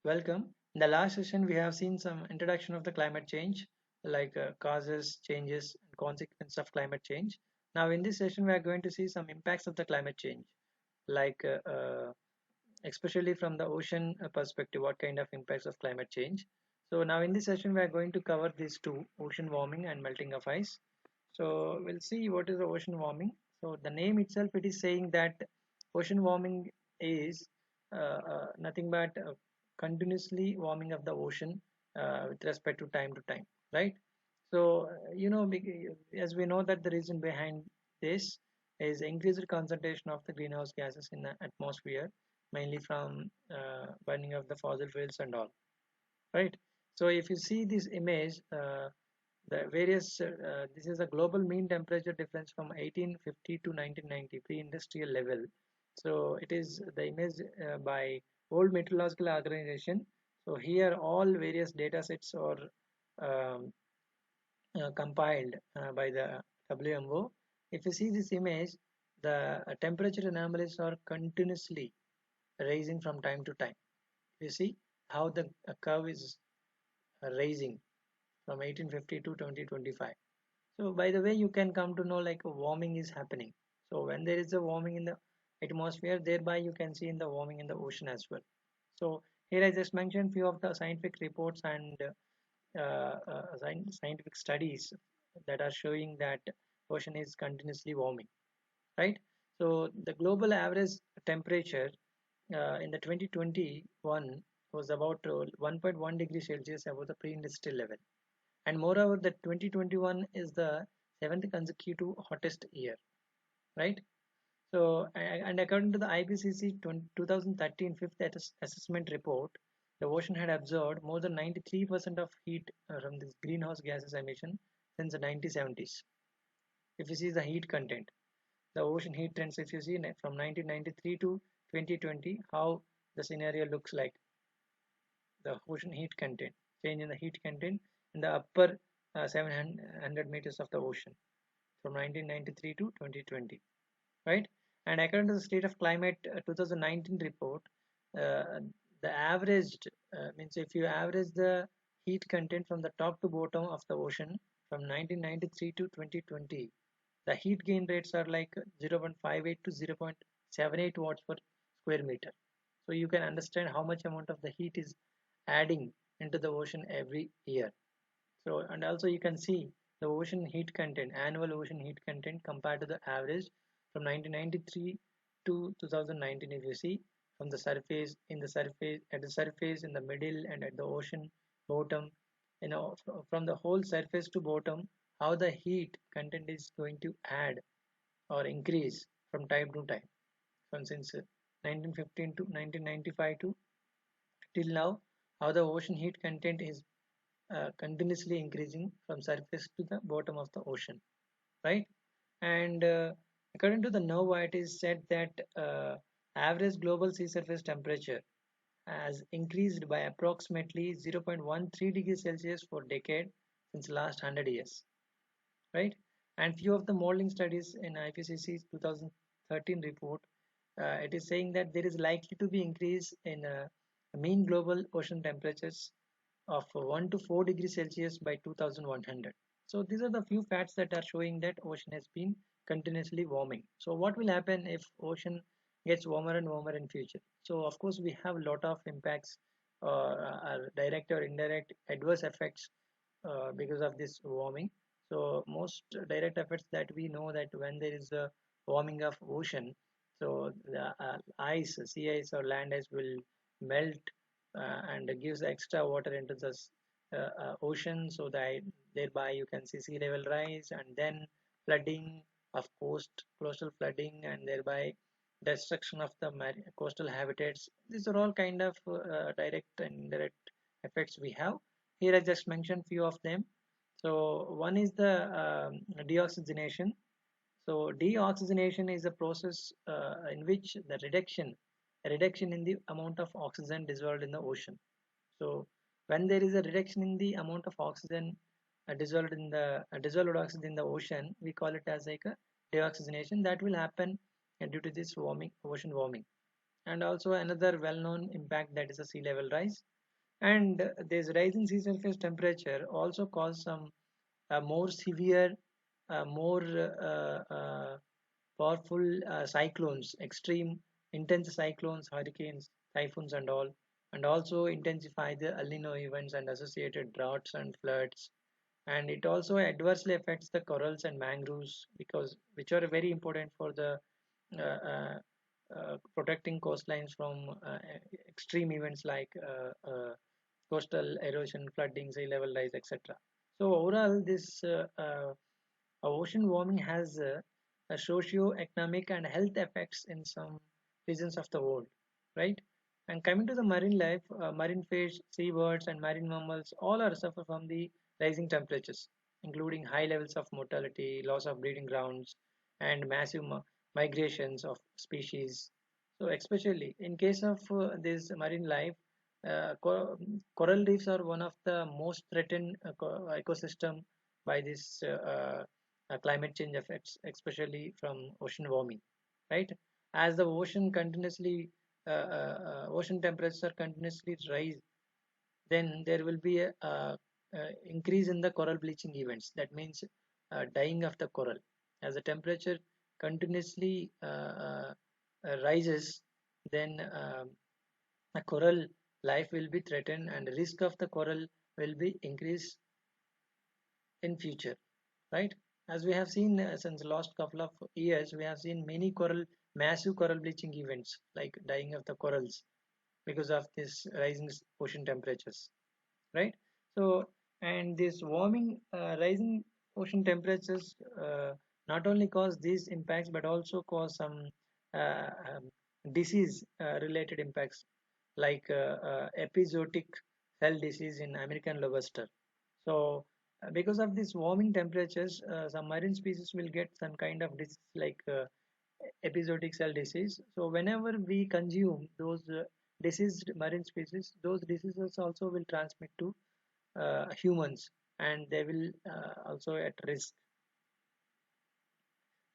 Welcome. In the last session, we have seen some introduction of the climate change, like causes, changes, and consequence of climate change. Now, in this session, we are going to see some impacts of the climate change, like especially from the ocean perspective, what kind of impacts of climate change. So now in this session, we are going to cover these two, ocean warming and melting of ice. So we'll see what is the ocean warming. So the name itself, it is saying that ocean warming is nothing but continuously warming of the ocean with respect to time, right? So as we know that the reason behind this is increased concentration of the greenhouse gases in the atmosphere, mainly from burning of the fossil fuels and all, right? So if you see this image, the various this is a global mean temperature difference from 1850 to 1990 pre-industrial level. So it is the image by World Meteorological Organization. So here all various data sets are um, compiled by the WMO. If you see this image, the temperature anomalies are continuously rising from time to time. You see how the curve is rising from 1850 to 2025. So by the way, you can come to know like a warming is happening. So when there is a warming in the atmosphere, thereby you can see in the warming in the ocean as well. So here I just mentioned few of the scientific reports and scientific studies that are showing that ocean is continuously warming, right? So the global average temperature in the 2021 was about 1.1 degrees Celsius above the pre-industrial level. And moreover, the 2021 is the seventh consecutive hottest year, right? So, and according to the IPCC 2013 fifth assessment report, the ocean had absorbed more than 93% of heat from this greenhouse gases emission since the 1970s. If you see the heat content, the ocean heat trends, if you see from 1993 to 2020, how the scenario looks like, the ocean heat content, change in the heat content in the upper 700 meters of the ocean from 1993 to 2020, right? And according to the State of Climate 2019 report, uh, the averaged means if you average the heat content from the top to bottom of the ocean from 1993 to 2020, the heat gain rates are like 0.58 to 0.78 watts per square meter. So you can understand how much amount of the heat is adding into the ocean every year. So, and also you can see the ocean heat content, annual ocean heat content compared to the average from 1993 to 2019. If you see from the surface, in the surface, at the surface, in the middle, and at the ocean bottom, from the whole surface to bottom, how the heat content is going to add or increase from time to time. From since 1915 to 1995 to till now, how the ocean heat content is continuously increasing from surface to the bottom of the ocean, right? And according to the NOAA, it is said that average global sea surface temperature has increased by approximately 0.13 degrees Celsius for decade since last 100 years, right? And few of the modeling studies in IPCC's 2013 report, it is saying that there is likely to be increase in mean global ocean temperatures of 1 to 4 degrees Celsius by 2100. So these are the few facts that are showing that ocean has been continuously warming. So what will happen if ocean gets warmer and warmer in future? So of course we have a lot of impacts, direct or indirect adverse effects because of this warming. So most direct effects that we know that when there is a warming of ocean, so the ice, sea ice or land ice will melt and gives extra water into the ocean, so that thereby you can see sea level rise and then flooding of coastal flooding, and thereby destruction of the coastal habitats. These are all kind of direct and indirect effects we have. Here I just mentioned few of them. So one is the deoxygenation. So deoxygenation is a process in which the reduction in the amount of oxygen dissolved in the ocean. So when there is a reduction in the amount of oxygen dissolved oxygen in the ocean, we call it as like a deoxygenation. That will happen due to this ocean warming. And also another well-known impact, that is a sea level rise. And this rising sea surface temperature also cause some more severe, more powerful cyclones, extreme intense cyclones, hurricanes, typhoons and all, and also intensify the El Nino events and associated droughts and floods. And it also adversely affects the corals and mangroves, because which are very important for the protecting coastlines from extreme events like coastal erosion, flooding, sea level rise, etc. So overall, this ocean warming has a socio-economic and health effects in some regions of the world, right? And coming to the marine life, marine fish, seabirds, and marine mammals all are suffer from the rising temperatures, including high levels of mortality, loss of breeding grounds, and massive migrations of species. So, especially in case of this marine life, coral reefs are one of the most threatened ecosystem by this climate change effects, especially from ocean warming, right? As the ocean continuously, ocean temperatures are continuously rise, then there will be a increase in the coral bleaching events. That means dying of the coral. As the temperature continuously rises, then a coral life will be threatened, and risk of the coral will be increased in future, right? As we have seen since the last couple of years, we have seen many massive coral bleaching events like dying of the corals because of this rising ocean temperatures, right? So, and this warming, rising ocean temperatures not only cause these impacts but also cause some uh, um, disease related impacts like epizootic cell disease in American lobster. So, because of these warming temperatures, some marine species will get some kind of disease like episodic cell disease. So, whenever we consume those diseased marine species, those diseases also will transmit to humans, and they will also at risk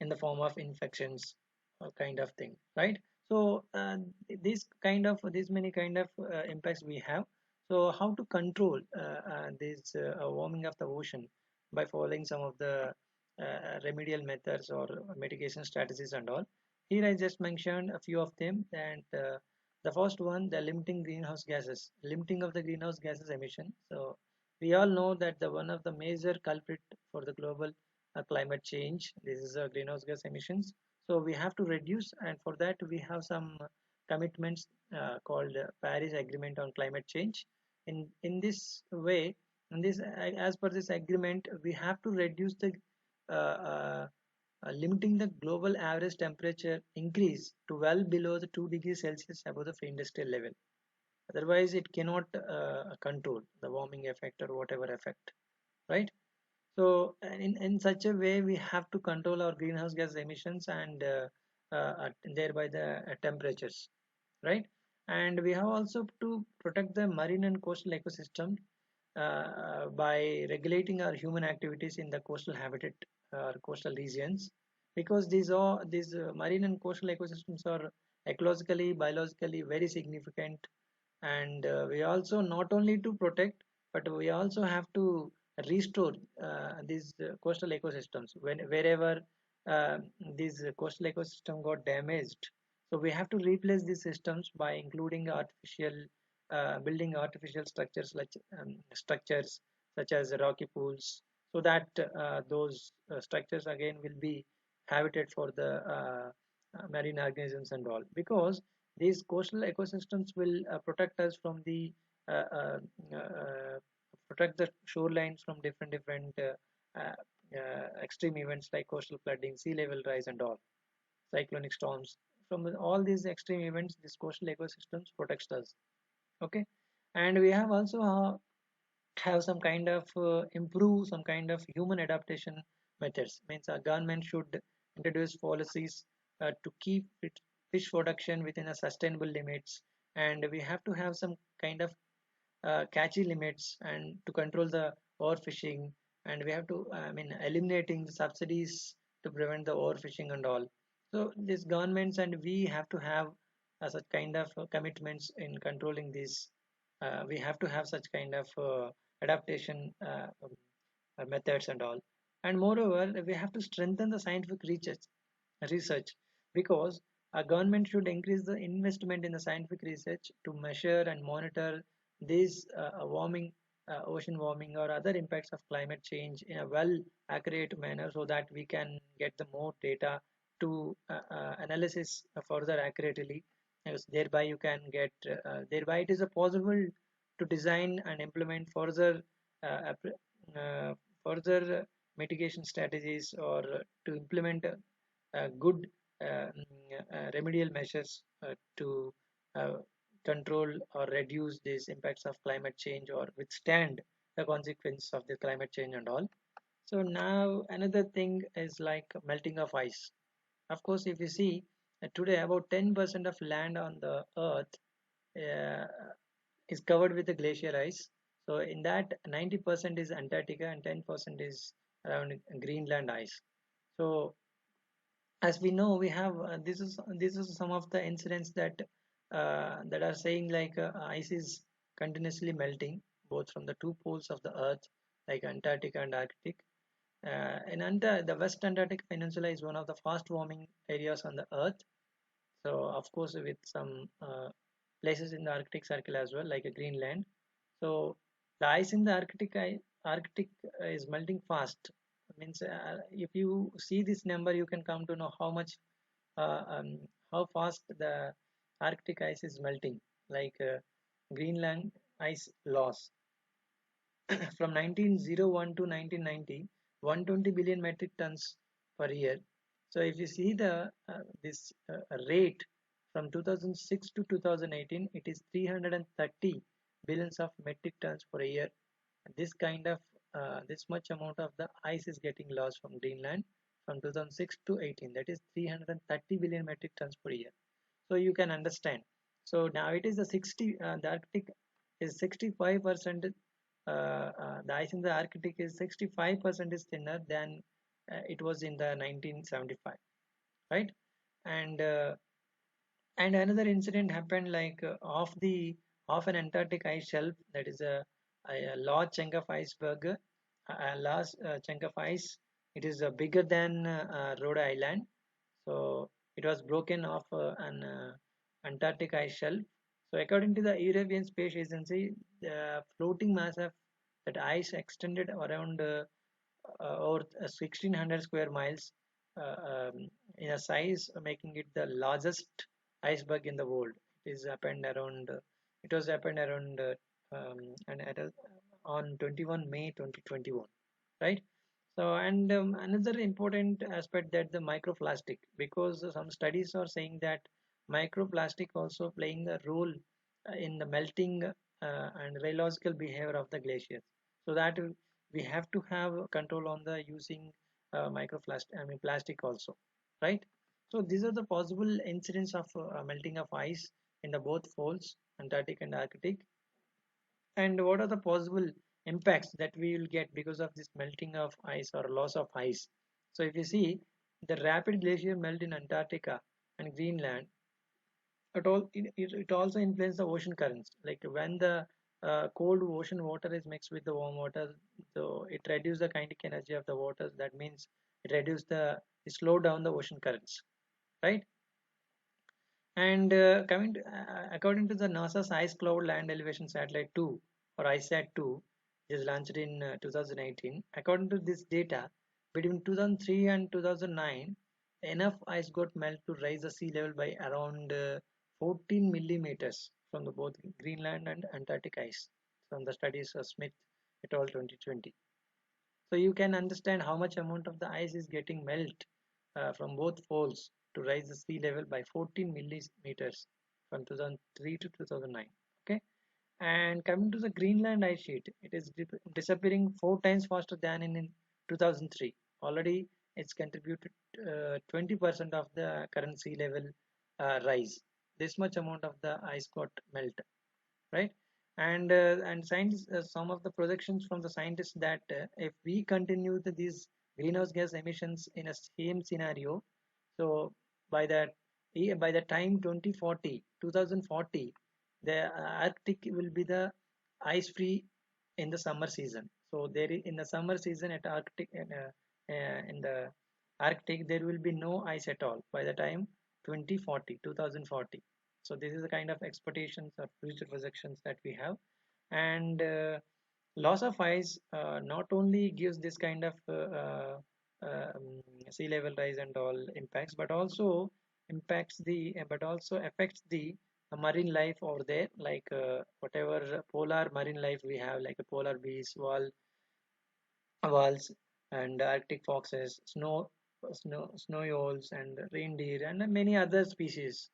in the form of infections kind of thing, right? So these many kind of impacts we have. So how to control this warming of the ocean by following some of the remedial methods or mitigation strategies and all. Here I just mentioned a few of them. And the first one, the limiting greenhouse gases, limiting of the greenhouse gases emission. So we all know that the one of the major culprit for the global climate change, this is greenhouse gas emissions. So we have to reduce, and for that we have some commitments called Paris Agreement on Climate Change. In this way, in this as per this agreement, we have to reduce the uh, uh, limiting the global average temperature increase to well below the 2 degrees Celsius above the pre-industrial level. Otherwise, it cannot control the warming effect or whatever effect, right? So in such a way, we have to control our greenhouse gas emissions and thereby the temperatures, right? And we have also to protect the marine and coastal ecosystem by regulating our human activities in the coastal habitat or coastal regions, because these marine and coastal ecosystems are ecologically, biologically very significant. And we also not only to protect, but we also have to restore these coastal ecosystems when wherever uh, these coastal ecosystem got damaged. So we have to replace these systems by including artificial building artificial structures such as rocky pools, so that those structures again will be habitat for the marine organisms and all, because these coastal ecosystems will protect us from the uh, uh, uh, protect the shorelines from different extreme events like coastal flooding, sea level rise, and all cyclonic storms. From all these extreme events, this coastal ecosystems protects us. Okay, and we have also have some kind of improve some kind of human adaptation methods. Means a government should introduce policies to keep fish production within a sustainable limits, and we have to have some kind of catchy limits and to control the overfishing. And we have to eliminating the subsidies to prevent the overfishing and all. So these governments and we have to have such kind of commitments in controlling these we have to have such kind of adaptation methods and all. And moreover, we have to strengthen the scientific research, because a government should increase the investment in the scientific research to measure and monitor these ocean warming or other impacts of climate change in a well accurate manner, so that we can get the more data to analysis further accurately. Yes, thereby you can get thereby it is a possible to design and implement uh, further mitigation strategies, or to implement good remedial measures to uh, control or reduce these impacts of climate change, or withstand the consequence of the climate change and all. So now another thing is like melting of ice. Of course, if you see today about 10% of land on the earth uh, is covered with the glacier ice. So in that 90% is Antarctica and 10% is around Greenland ice. So as we know, we have this is some of the incidents that are saying like ice is continuously melting both from the two poles of the earth, like Antarctica and Arctic. The West Antarctic Peninsula is one of the fast warming areas on the earth. So of course with some places in the Arctic Circle as well, like Greenland. So the ice in the Arctic is melting fast. Means if you see this number, you can come to know uh, um, how fast the Arctic ice is melting. Like Greenland ice loss from 1901 to 1990, 120 billion metric tons per year. So if you see the this rate from 2006 to 2018, it is 330 billions of metric tons per year. This kind of this much amount of the ice is getting lost from Greenland from 2006 to 18. That is 330 billion metric tons per year. So you can understand. So now it is the Arctic is 65%. The ice in the Arctic is 65% is thinner than it was in the 1975, right? And and another incident happened like off an Antarctic ice shelf, that is a large chunk of iceberg, a large chunk of ice. It is bigger than Rhode Island. So it was broken off an Antarctic ice shelf. So according to the European Space Agency, the floating mass of that ice extended around over 1600 square miles in a size, making it the largest iceberg in the world. It was happened around and at on 21 May 2021, right? So, and another important aspect, that the microplastic, because some studies are saying that microplastic also playing a role in the melting and rheological behavior of the glaciers. So that we have to have control on the using microplastic, I mean plastic also, right? So these are the possible incidents of melting of ice in the both poles, Antarctic and Arctic. And what are the possible impacts that we will get because of this melting of ice or loss of ice? So if you see the rapid glacier melt in Antarctica and Greenland, it also influences the ocean currents. Like when the cold ocean water is mixed with the warm water, so it reduces the kinetic energy of the water. That means it slow down the ocean currents, right? And according to the NASA's Ice Cloud Land Elevation Satellite 2, or ISAT-2, is launched in 2018. According to this data, between 2003 and 2009, enough ice got melted to raise the sea level by around 14 millimeters from the both Greenland and Antarctic ice, from the studies of Smith et al. 2020. So you can understand how much amount of the ice is getting melt from both poles to raise the sea level by 14 millimeters from 2003 to 2009. Okay, and coming to the Greenland ice sheet, it is disappearing 4 times faster than in 2003. Already, it's contributed 20% of the current sea level rise. This much amount of the ice got melt, right? And science some of the projections from the scientists that if we continue these greenhouse gas emissions in a same scenario, so by that by the time 2040, the Arctic will be the ice free in the summer season. So there in the summer season at Arctic in the Arctic there will be no ice at all by the time 2040. So this is the kind of expectations or future projections that we have. And loss of ice not only gives this kind of sea level rise and all impacts, but also affects the marine life over there, like whatever polar marine life we have, like a polar bears, whales, and Arctic foxes, snow owls, and reindeer, and many other species.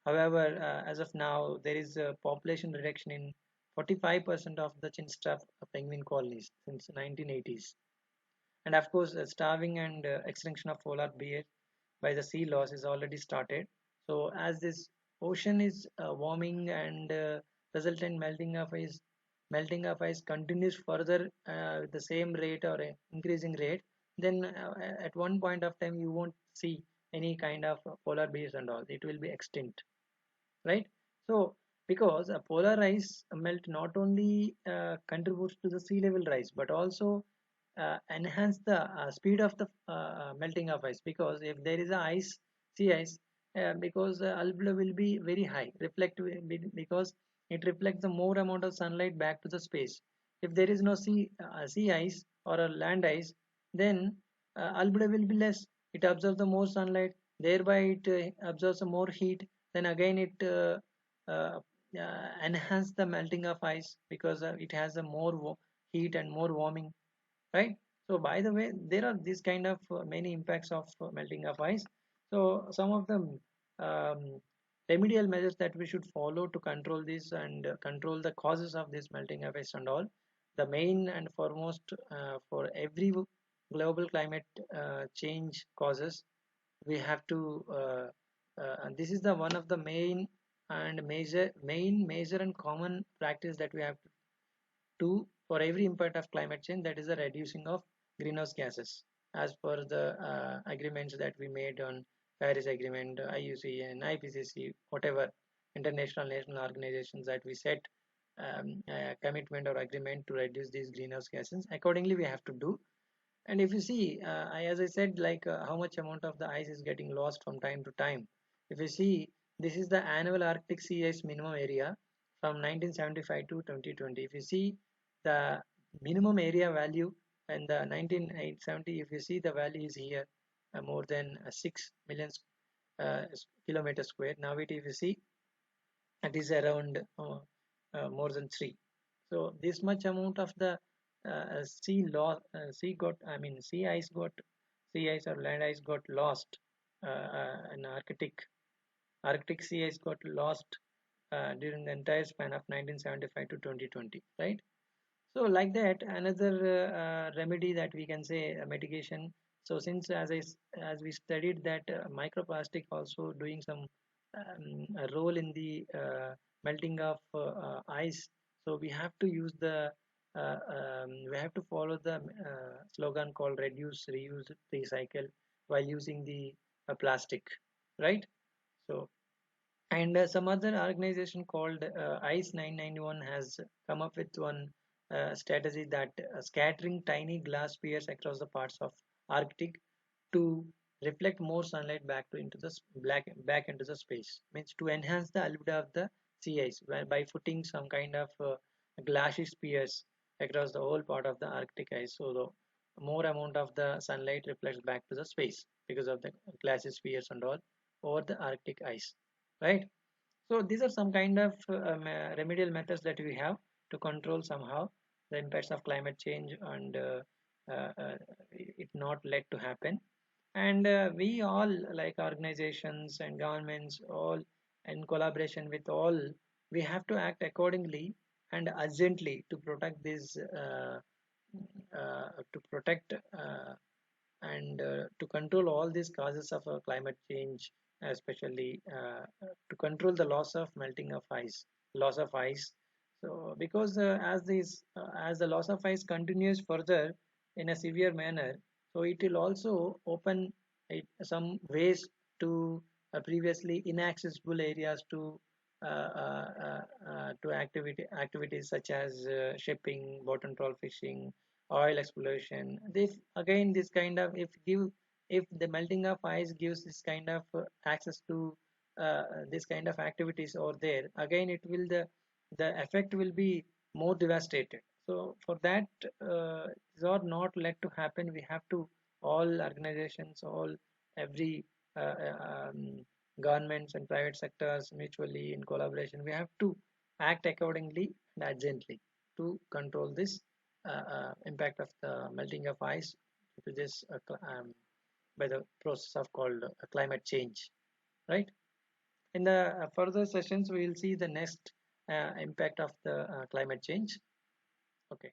However, as of now, there is a population reduction in 45% of the chinstraff penguin colonies since 1980s. And of course, starving and extinction of polar bear by the sea loss is already started. So as this ocean is warming and resultant melting of ice continues further with the same rate or increasing rate, then at one point of time you won't see any kind of polar bears and all. It will be extinct, right? So because a polar ice melt not only contributes to the sea level rise but also enhance the speed of the melting of ice, because if there is a sea ice, because albedo will be very high because it reflects the more amount of sunlight back to the space. If there is no sea ice or a land ice, then albedo will be less. It absorbs the more sunlight, thereby it absorbs the more heat, then again it enhance the melting of ice because it has a more heat and more warming, right? So by the way, there are these kind of many impacts of melting of ice. So some of the um, remedial measures that we should follow to control this and control the causes of this melting of ice and all, the main and foremost for every global climate change causes, we have to and this is the one of the main major and common practice that we have to do for every impact of climate change, that is the reducing of greenhouse gases as per the agreements that we made on Paris Agreement, IUCN, IPCC, whatever international national organizations that we set commitment or agreement to reduce these greenhouse gases. Accordingly, we have to do. And if you see, as I said, like how much amount of the ice is getting lost from time to time. If you see, this is the annual Arctic sea ice minimum area from 1975 to 2020. If you see the minimum area value in the 1970, if you see the value is here, more than 6 million kilometer square. Now if you see, it is around more than 3. So this much amount of the sea ice or land ice got lost in Arctic sea ice got lost during the entire span of 1975 to 2020, right? So like that, another remedy that we can say mitigation. So since as we studied that microplastic also doing some a role in the melting of ice, so we have to follow the slogan called reduce, reuse, recycle while using the plastic, right? So and some other organization called ICE 991 has come up with one strategy that scattering tiny glass spheres across the parts of Arctic to reflect more sunlight back into the space, means to enhance the albedo of the sea ice by putting some kind of glassy spheres across the whole part of the Arctic ice, so the more amount of the sunlight reflects back to the space because of the glassy spheres and all over the Arctic ice, right? So these are some kind of remedial methods that we have to control somehow the impacts of climate change and it not let to happen. And we all, like organizations and governments, all in collaboration with all, we have to act accordingly and urgently to protect this to protect and to control all these causes of climate change, especially to control the loss of melting of ice, loss of ice. So because as the loss of ice continues further in a severe manner, so it will also open some ways to previously inaccessible areas to to activities such as shipping, bottom trawl fishing, oil exploration. This again, this kind of if the melting of ice gives this kind of access to this kind of activities over there, again it will the effect will be more devastated. So for that, is or not let to happen. We have to all organizations, all every governments and private sectors mutually in collaboration, we have to act accordingly and urgently to control this impact of the melting of ice to this by the process of called climate change, right? In the further sessions we will see the next impact of the climate change. Okay.